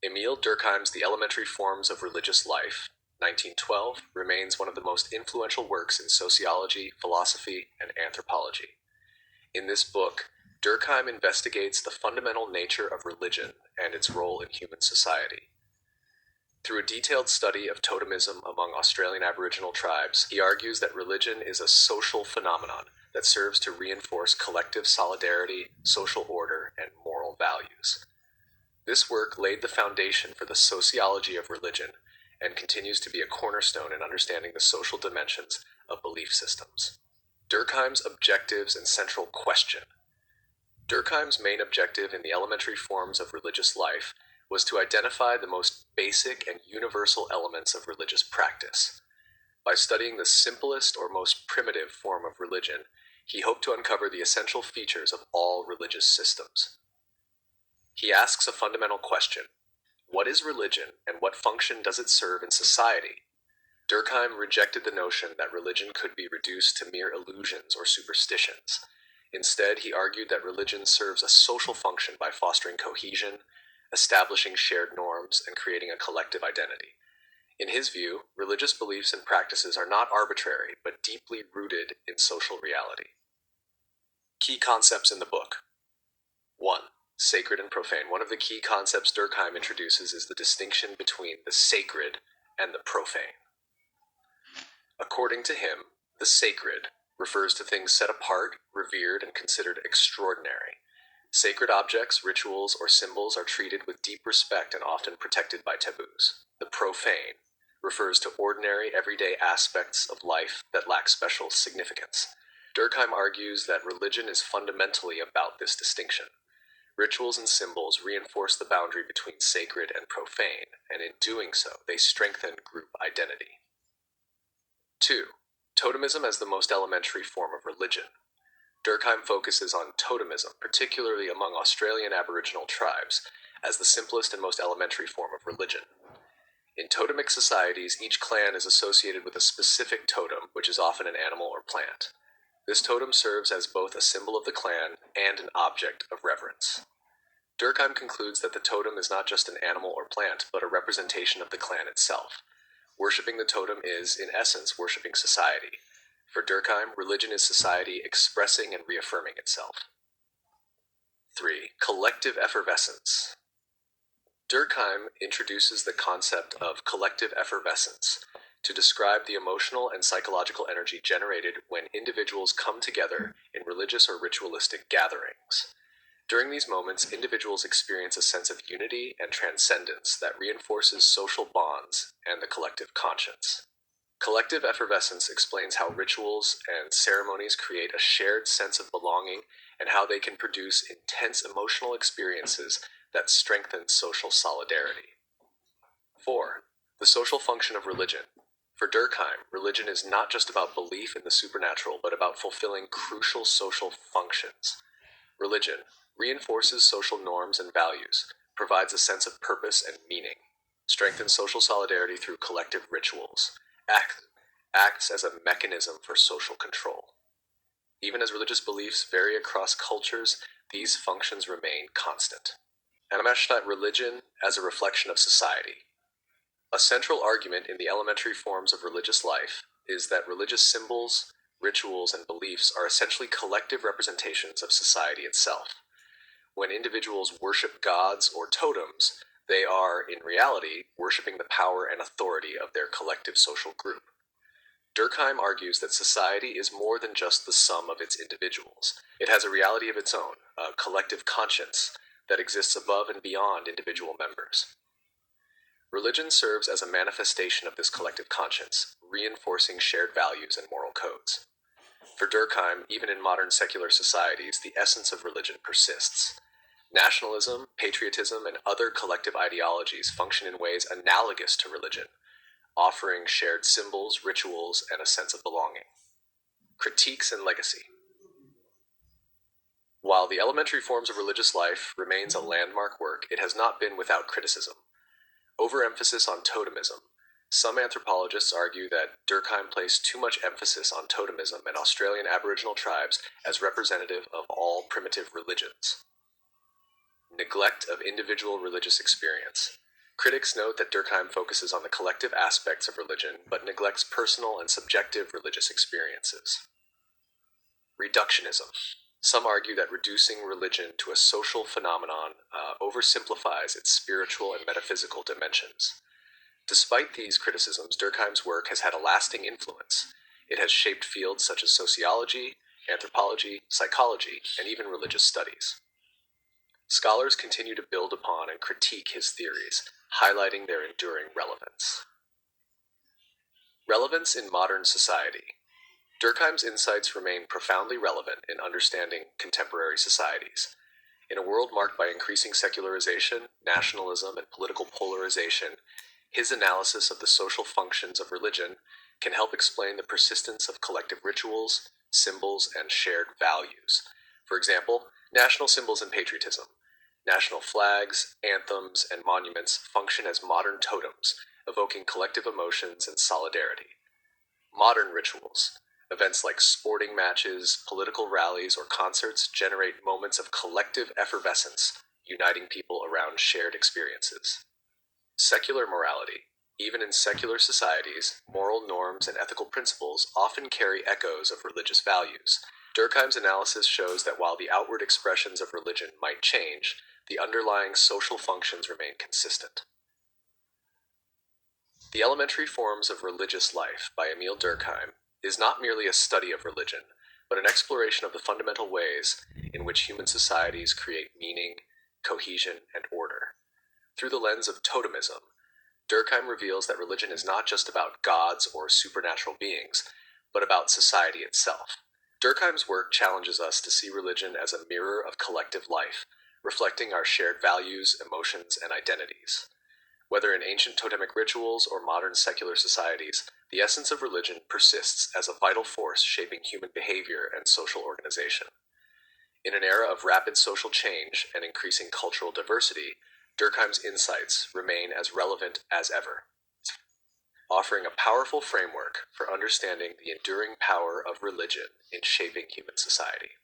Émile Durkheim's The Elementary Forms of Religious Life, 1912, remains one of the most influential works in sociology, philosophy, and anthropology. In this book, Durkheim investigates the fundamental nature of religion and its role in human society. Through a detailed study of totemism among Australian Aboriginal tribes, he argues that religion is a social phenomenon that serves to reinforce collective solidarity, social order, and moral values. This work laid the foundation for the sociology of religion and continues to be a cornerstone in understanding the social dimensions of belief systems. Durkheim's objectives and central question. Durkheim's main objective in the elementary forms of religious life was to identify the most basic and universal elements of religious practice. By studying the simplest or most primitive form of religion, he hoped to uncover the essential features of all religious systems. He asks a fundamental question: what is religion and what function does it serve in society? Durkheim rejected the notion that religion could be reduced to mere illusions or superstitions. Instead, he argued that religion serves a social function by fostering cohesion, establishing shared norms, and creating a collective identity. In his view, religious beliefs and practices are not arbitrary, but deeply rooted in social reality. Key concepts in the book. 1. Sacred and profane. One of the key concepts Durkheim introduces is the distinction between the sacred and the profane. According to him, the sacred refers to things set apart, revered, and considered extraordinary. Sacred objects, rituals, or symbols are treated with deep respect and often protected by taboos. The profane refers to ordinary, everyday aspects of life that lack special significance. Durkheim argues that religion is fundamentally about this distinction. Rituals and symbols reinforce the boundary between sacred and profane, and in doing so, they strengthen group identity. 2. Totemism as the most elementary form of religion. Durkheim focuses on totemism, particularly among Australian Aboriginal tribes, as the simplest and most elementary form of religion. In totemic societies, each clan is associated with a specific totem, which is often an animal or plant. This totem serves as both a symbol of the clan and an object of reverence. Durkheim concludes that the totem is not just an animal or plant, but a representation of the clan itself. Worshipping the totem is, in essence, worshipping society. For Durkheim, religion is society expressing and reaffirming itself. 3. Collective effervescence. Durkheim introduces the concept of collective effervescence to describe the emotional and psychological energy generated when individuals come together in religious or ritualistic gatherings. During these moments, individuals experience a sense of unity and transcendence that reinforces social bonds and the collective conscience. Collective effervescence explains how rituals and ceremonies create a shared sense of belonging and how they can produce intense emotional experiences that strengthen social solidarity. 4. The social function of religion. For Durkheim, religion is not just about belief in the supernatural, but about fulfilling crucial social functions. Religion reinforces social norms and values, provides a sense of purpose and meaning, strengthens social solidarity through collective rituals, acts as a mechanism for social control. Even as religious beliefs vary across cultures, these functions remain constant. Animashtat religion as a reflection of society. A central argument in the elementary forms of religious life is that religious symbols, rituals, and beliefs are essentially collective representations of society itself. When individuals worship gods or totems, they are, in reality, worshiping the power and authority of their collective social group. Durkheim argues that society is more than just the sum of its individuals. It has a reality of its own, a collective conscience that exists above and beyond individual members. Religion serves as a manifestation of this collective conscience, reinforcing shared values and moral codes. For Durkheim, even in modern secular societies, the essence of religion persists. Nationalism, patriotism, and other collective ideologies function in ways analogous to religion, offering shared symbols, rituals, and a sense of belonging. Critiques and legacy. While the elementary forms of religious life remains a landmark work, it has not been without criticism. Overemphasis on totemism. Some anthropologists argue that Durkheim placed too much emphasis on totemism and Australian Aboriginal tribes as representative of all primitive religions. Neglect of individual religious experience. Critics note that Durkheim focuses on the collective aspects of religion, but neglects personal and subjective religious experiences. Reductionism. Some argue that reducing religion to a social phenomenon oversimplifies its spiritual and metaphysical dimensions. Despite these criticisms, Durkheim's work has had a lasting influence. It has shaped fields such as sociology, anthropology, psychology, and even religious studies. Scholars continue to build upon and critique his theories, highlighting their enduring relevance. Relevance in modern society. Durkheim's insights remain profoundly relevant in understanding contemporary societies. In a world marked by increasing secularization, nationalism, and political polarization, his analysis of the social functions of religion can help explain the persistence of collective rituals, symbols, and shared values. For example, national symbols and patriotism. National flags, anthems, and monuments function as modern totems, evoking collective emotions and solidarity. Modern rituals. Events like sporting matches, political rallies, or concerts generate moments of collective effervescence, uniting people around shared experiences. Secular morality. Even in secular societies, moral norms and ethical principles often carry echoes of religious values. Durkheim's analysis shows that while the outward expressions of religion might change, the underlying social functions remain consistent. The Elementary Forms of Religious Life by Émile Durkheim is not merely a study of religion, but an exploration of the fundamental ways in which human societies create meaning, cohesion, and order. Through the lens of totemism, Durkheim reveals that religion is not just about gods or supernatural beings, but about society itself. Durkheim's work challenges us to see religion as a mirror of collective life, reflecting our shared values, emotions, and identities. Whether in ancient totemic rituals or modern secular societies, the essence of religion persists as a vital force shaping human behavior and social organization. In an era of rapid social change and increasing cultural diversity, Durkheim's insights remain as relevant as ever, offering a powerful framework for understanding the enduring power of religion in shaping human society.